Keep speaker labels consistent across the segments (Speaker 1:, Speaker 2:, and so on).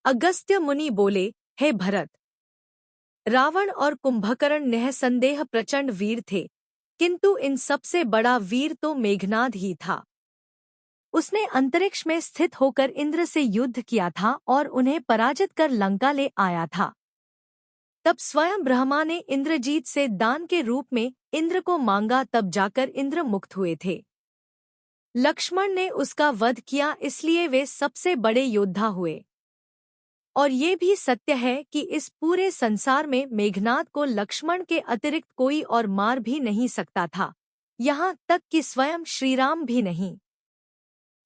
Speaker 1: अगस्त्य मुनि बोले, हे भरत, रावण और कुंभकर्ण निःसंदेह प्रचंड वीर थे, किंतु इन सबसे बड़ा वीर तो मेघनाद ही था। उसने अंतरिक्ष में स्थित होकर इंद्र से युद्ध किया था और उन्हें पराजित कर लंका ले आया था। तब स्वयं ब्रह्मा ने इंद्रजीत से दान के रूप में इंद्र को मांगा, तब जाकर इंद्र मुक्त हुए थे। लक्ष्मण ने उसका वध किया, इसलिए वे सबसे बड़े योद्धा हुए। और ये भी सत्य है कि इस पूरे संसार में मेघनाद को लक्ष्मण के अतिरिक्त कोई और मार भी नहीं सकता था, यहाँ तक कि स्वयं श्रीराम भी नहीं।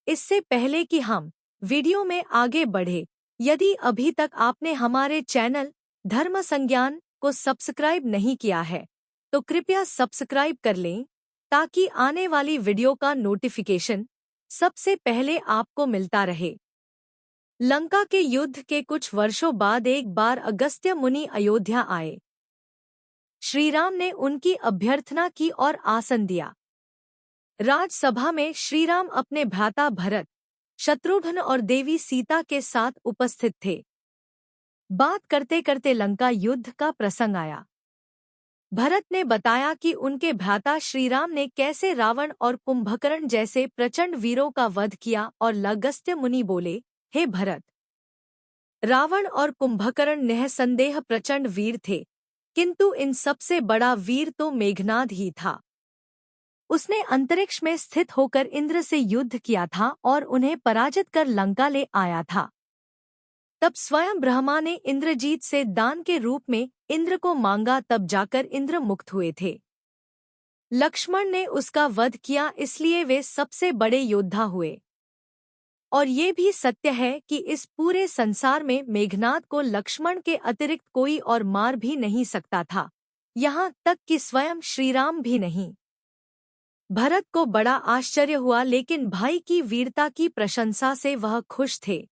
Speaker 1: इससे पहले कि हम वीडियो में आगे बढ़े, यदि अभी तक आपने हमारे चैनल धर्म संज्ञान को सब्सक्राइब नहीं किया है तो कृपया सब्सक्राइब कर लें, ताकि आने वाली वीडियो का नोटिफिकेशन सबसे पहले आपको मिलता रहे। लंका के युद्ध के कुछ वर्षों बाद एक बार अगस्त्य मुनि अयोध्या आए। श्रीराम ने उनकी अभ्यर्थना की और आसन दिया। राजसभा में श्रीराम अपने भ्राता भरत, शत्रुघ्न और देवी सीता के साथ उपस्थित थे। बात करते करते लंका युद्ध का प्रसंग आया। भरत ने बताया कि उनके भ्राता श्रीराम ने कैसे रावण और कुंभकर्ण जैसे प्रचंड वीरों का वध किया, और अगस्त्य मुनि बोले, हे भरत, रावण और कुंभकर्ण निःसंदेह प्रचंड वीर थे, किंतु इन सबसे बड़ा वीर तो मेघनाद ही था। उसने अंतरिक्ष में स्थित होकर इंद्र से युद्ध किया था और उन्हें पराजित कर लंका ले आया था। तब स्वयं ब्रह्मा ने इंद्रजीत से दान के रूप में इंद्र को मांगा, तब जाकर इंद्र मुक्त हुए थे। लक्ष्मण ने उसका वध किया, इसलिए वे सबसे बड़े योद्धा हुए। और ये भी सत्य है कि इस पूरे संसार में मेघनाद को लक्ष्मण के अतिरिक्त कोई और मार भी नहीं सकता था, यहाँ तक कि स्वयं श्रीराम भी नहीं। भरत को बड़ा आश्चर्य हुआ, लेकिन भाई की वीरता की प्रशंसा से वह खुश थे।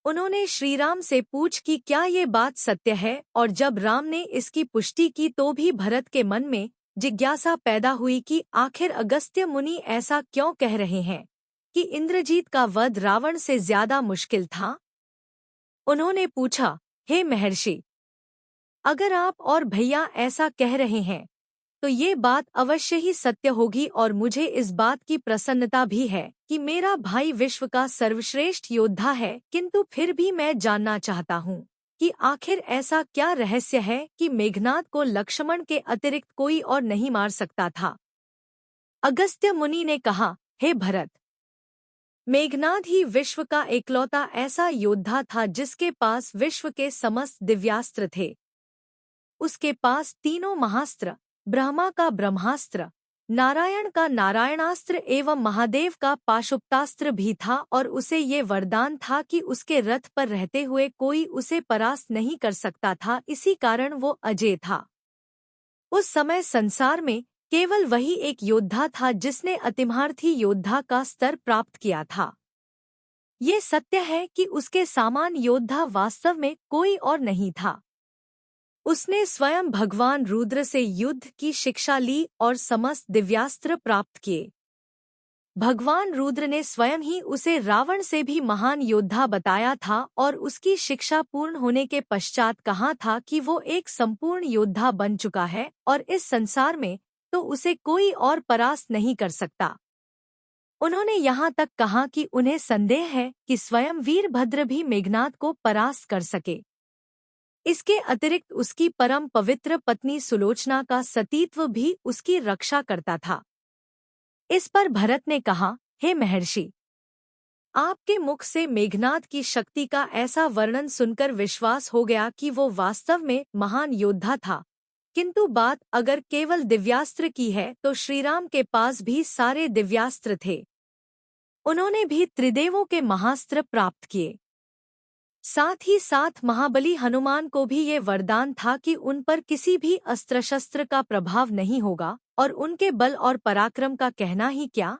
Speaker 1: उन्होंने श्रीराम से पूछ कि क्या ये बात सत्य है, और जब राम ने इसकी पुष्टि की तो भी भरत के मन में जिज्ञासा पैदा हुई कि आखिर अगस्त्य मुनि ऐसा क्यों कह रहे हैं कि इंद्रजीत का वध रावण से ज्यादा मुश्किल था। उन्होंने पूछा, हे महर्षि, अगर आप और भैया ऐसा कह रहे हैं तो ये बात अवश्य ही सत्य होगी, और मुझे इस बात की प्रसन्नता भी है कि मेरा भाई विश्व का सर्वश्रेष्ठ योद्धा है, किंतु फिर भी मैं जानना चाहता हूँ कि आखिर ऐसा क्या रहस्य है कि मेघनाद को लक्ष्मण के अतिरिक्त कोई और नहीं मार सकता था। अगस्त्य मुनि ने कहा, हे भरत, मेघनाद ही विश्व का एकलौता ऐसा योद्धा था जिसके पास विश्व के समस्त दिव्यास्त्र थे। उसके पास तीनों महास्त्र, ब्रह्मा का ब्रह्मास्त्र, नारायण का नारायणास्त्र एवं महादेव का पाशुपतास्त्र भी था, और उसे ये वरदान था कि उसके रथ पर रहते हुए कोई उसे परास्त नहीं कर सकता था, इसी कारण वो अजेय था। उस समय संसार में केवल वही एक योद्धा था जिसने अतिमहारथी योद्धा का स्तर प्राप्त किया था। ये सत्य है कि उसके समान योद्धा वास्तव में कोई और नहीं था। उसने स्वयं भगवान रुद्र से युद्ध की शिक्षा ली और समस्त दिव्यास्त्र प्राप्त किए। भगवान रुद्र ने स्वयं ही उसे रावण से भी महान योद्धा बताया था, और उसकी शिक्षा पूर्ण होने के पश्चात कहा था कि वो एक संपूर्ण योद्धा बन चुका है और इस संसार में तो उसे कोई और परास्त नहीं कर सकता। उन्होंने यहाँ तक कहा कि उन्हें संदेह है कि स्वयं वीरभद्र भी मेघनाद को परास्त कर सके। इसके अतिरिक्त उसकी परम पवित्र पत्नी सुलोचना का सतीत्व भी उसकी रक्षा करता था। इस पर भरत ने कहा, हे महर्षि, आपके मुख से मेघनाद की शक्ति का ऐसा वर्णन सुनकर विश्वास हो गया कि वो वास्तव में महान योद्धा था, किंतु बात अगर केवल दिव्यास्त्र की है तो श्रीराम के पास भी सारे दिव्यास्त्र थे। उन्होंने भी त्रिदेवों के महास्त्र प्राप्त किए। साथ ही साथ महाबली हनुमान को भी ये वरदान था कि उन पर किसी भी अस्त्र शस्त्र का प्रभाव नहीं होगा, और उनके बल और पराक्रम का कहना ही क्या।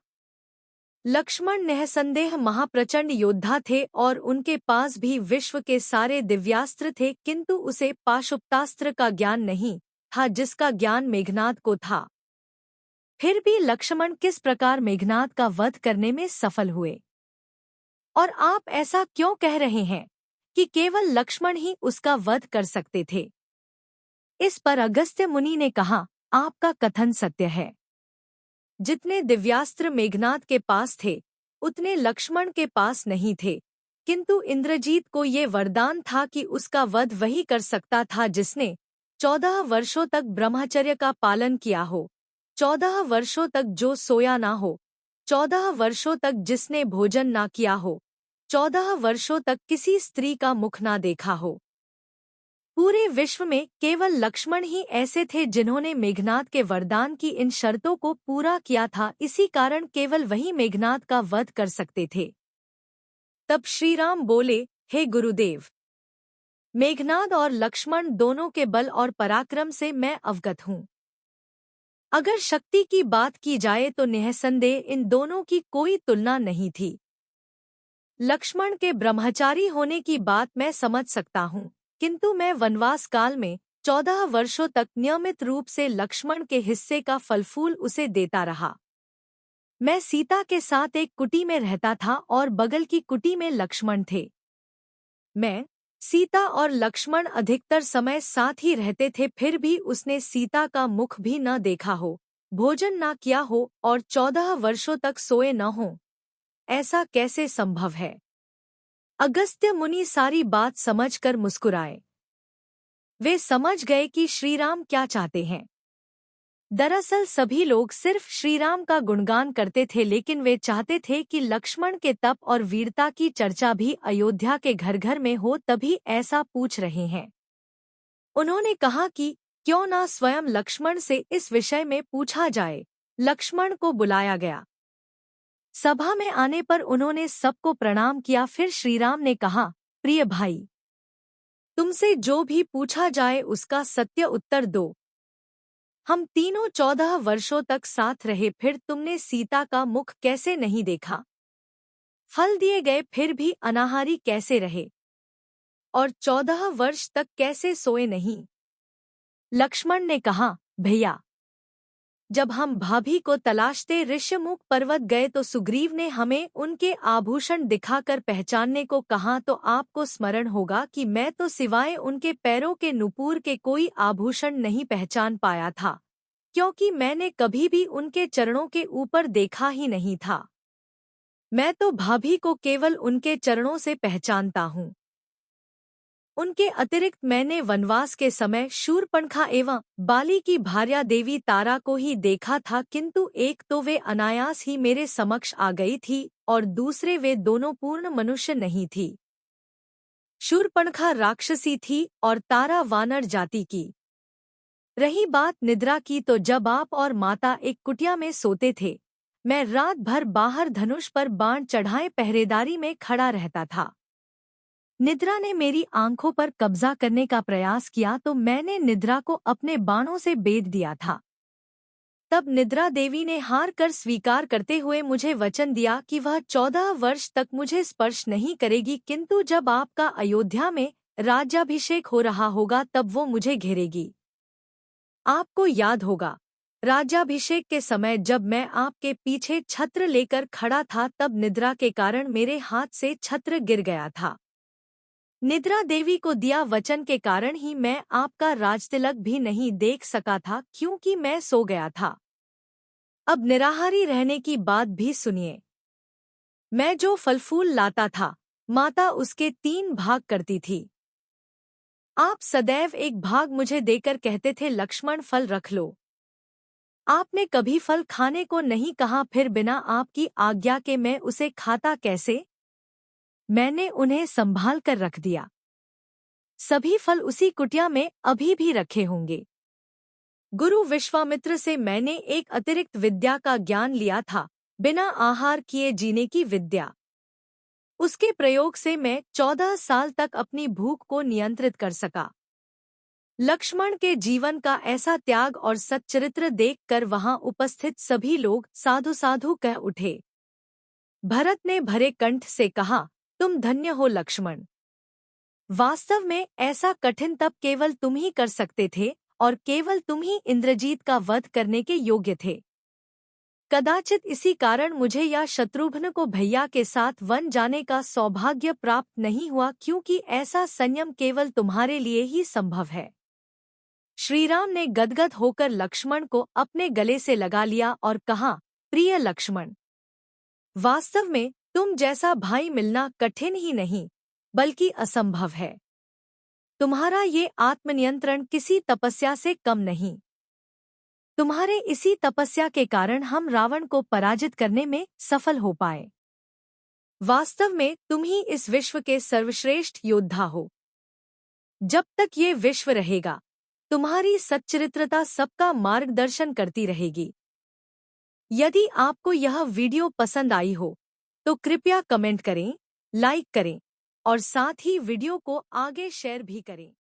Speaker 1: लक्ष्मण निःसंदेह महाप्रचंड योद्धा थे और उनके पास भी विश्व के सारे दिव्यास्त्र थे, किंतु उसे पाशुपतास्त्र का ज्ञान नहीं था जिसका ज्ञान मेघनाद को था। फिर भी लक्ष्मण किस प्रकार मेघनाद का वध करने में सफल हुए। और आप ऐसा क्यों कह रहे हैं कि केवल लक्ष्मण ही उसका वध कर सकते थे। इस पर अगस्त्य मुनि ने कहा, आपका कथन सत्य है। जितने दिव्यास्त्र मेघनाद के पास थे, उतने लक्ष्मण के पास नहीं थे, किंतु इंद्रजीत को ये वरदान था कि उसका वध वही कर सकता था जिसने 14 वर्षों तक ब्रह्मचर्य का पालन किया हो, 14 वर्षों तक जो सोया ना हो, 14 वर्षों तक जिसने भोजन ना किया हो, 14 वर्षों तक किसी स्त्री का मुख ना देखा हो। पूरे विश्व में केवल लक्ष्मण ही ऐसे थे जिन्होंने मेघनाद के वरदान की इन शर्तों को पूरा किया था, इसी कारण केवल वही मेघनाद का वध कर सकते थे। तब श्रीराम बोले, हे गुरुदेव, मेघनाद और लक्ष्मण दोनों के बल और पराक्रम से मैं अवगत हूँ। अगर शक्ति की बात की जाए तो निःसंदेह इन दोनों की कोई तुलना नहीं थी। लक्ष्मण के ब्रह्मचारी होने की बात मैं समझ सकता हूँ, किंतु मैं वनवास काल में 14 वर्षों तक नियमित रूप से लक्ष्मण के हिस्से का फलफूल उसे देता रहा। मैं सीता के साथ एक कुटी में रहता था और बगल की कुटी में लक्ष्मण थे। मैं, सीता और लक्ष्मण अधिकतर समय साथ ही रहते थे, फिर भी उसने सीता का मुख भी न देखा हो, भोजन न किया हो और 14 वर्षों तक सोए न हो। ऐसा कैसे संभव है? अगस्त्य मुनि सारी बात समझकर मुस्कुराए। वे समझ गए कि श्रीराम क्या चाहते हैं। दरअसल सभी लोग सिर्फ श्रीराम का गुणगान करते थे, लेकिन वे चाहते थे कि लक्ष्मण के तप और वीरता की चर्चा भी अयोध्या के घर घर में हो, तभी ऐसा पूछ रहे हैं। उन्होंने कहा कि क्यों ना स्वयं लक्ष्मण से इस विषय में पूछा जाए। लक्ष्मण को बुलाया गया। सभा में आने पर उन्होंने सबको प्रणाम किया। फिर श्रीराम ने कहा, प्रिय भाई, तुमसे जो भी पूछा जाए उसका सत्य उत्तर दो। हम तीनों 14 वर्षों तक साथ रहे, फिर तुमने सीता का मुख कैसे नहीं देखा? फल दिए गए फिर भी अनाहारी कैसे रहे? और 14 वर्ष तक कैसे सोए नहीं? लक्ष्मण ने कहा, भैया, जब हम भाभी को तलाशते ऋष्यमुख पर्वत गए तो सुग्रीव ने हमें उनके आभूषण दिखाकर पहचानने को कहा, तो आपको स्मरण होगा कि मैं तो सिवाय उनके पैरों के नुपुर के कोई आभूषण नहीं पहचान पाया था, क्योंकि मैंने कभी भी उनके चरणों के ऊपर देखा ही नहीं था। मैं तो भाभी को केवल उनके चरणों से पहचानता हूँ। उनके अतिरिक्त मैंने वनवास के समय शूर्पणखा एवं बाली की भार्या देवी तारा को ही देखा था, किंतु एक तो वे अनायास ही मेरे समक्ष आ गई थी और दूसरे वे दोनों पूर्ण मनुष्य नहीं थी। शूर्पणखा राक्षसी थी और तारा वानर जाति की। रही बात निद्रा की, तो जब आप और माता एक कुटिया में सोते थे, मैं रात भर बाहर धनुष पर बाण चढ़ाए पहरेदारी में खड़ा रहता था। निद्रा ने मेरी आंखों पर कब्जा करने का प्रयास किया तो मैंने निद्रा को अपने बाणों से बेध दिया था। तब निद्रा देवी ने हार कर स्वीकार करते हुए मुझे वचन दिया कि वह 14 वर्ष तक मुझे स्पर्श नहीं करेगी, किंतु जब आपका अयोध्या में राज्याभिषेक हो रहा होगा तब वो मुझे घेरेगी। आपको याद होगा, राज्याभिषेक के समय जब मैं आपके पीछे छत्र लेकर खड़ा था, तब निद्रा के कारण मेरे हाथ से छत्र गिर गया था। निद्रा देवी को दिया वचन के कारण ही मैं आपका राजतिलक भी नहीं देख सका था, क्योंकि मैं सो गया था। अब निराहारी रहने की बात भी सुनिए। मैं जो फलफूल लाता था, माता उसके 3 भाग करती थी। आप सदैव एक भाग मुझे देकर कहते थे, लक्ष्मण फल रख लो। आपने कभी फल खाने को नहीं कहा, फिर बिना आपकी आज्ञा के मैं उसे खाता कैसे? मैंने उन्हें संभाल कर रख दिया। सभी फल उसी कुटिया में अभी भी रखे होंगे। गुरु विश्वामित्र से मैंने एक अतिरिक्त विद्या का ज्ञान लिया था, बिना आहार किए जीने की विद्या। उसके प्रयोग से मैं 14 साल तक अपनी भूख को नियंत्रित कर सका। लक्ष्मण के जीवन का ऐसा त्याग और सच्चरित्र देखकर वहां उपस्थित सभी लोग साधु साधु कह उठे। भरत ने भरे कंठ से कहा, तुम धन्य हो लक्ष्मण। वास्तव में ऐसा कठिन तप केवल तुम ही कर सकते थे और केवल तुम ही इंद्रजीत का वध करने के योग्य थे। कदाचित इसी कारण मुझे या शत्रुघ्न को भैया के साथ वन जाने का सौभाग्य प्राप्त नहीं हुआ, क्योंकि ऐसा संयम केवल तुम्हारे लिए ही संभव है। श्रीराम ने गदगद होकर लक्ष्मण को अपने गले से लगा लिया और कहा, प्रिय लक्ष्मण, वास्तव में तुम जैसा भाई मिलना कठिन ही नहीं बल्कि असंभव है। तुम्हारा ये आत्मनियंत्रण किसी तपस्या से कम नहीं। तुम्हारे इसी तपस्या के कारण हम रावण को पराजित करने में सफल हो पाए। वास्तव में तुम ही इस विश्व के सर्वश्रेष्ठ योद्धा हो। जब तक ये विश्व रहेगा, तुम्हारी सच्चरित्रता सबका मार्गदर्शन करती रहेगी। यदि आपको यह वीडियो पसंद आई हो तो कृपया कमेंट करें, लाइक करें और साथ ही वीडियो को आगे शेयर भी करें।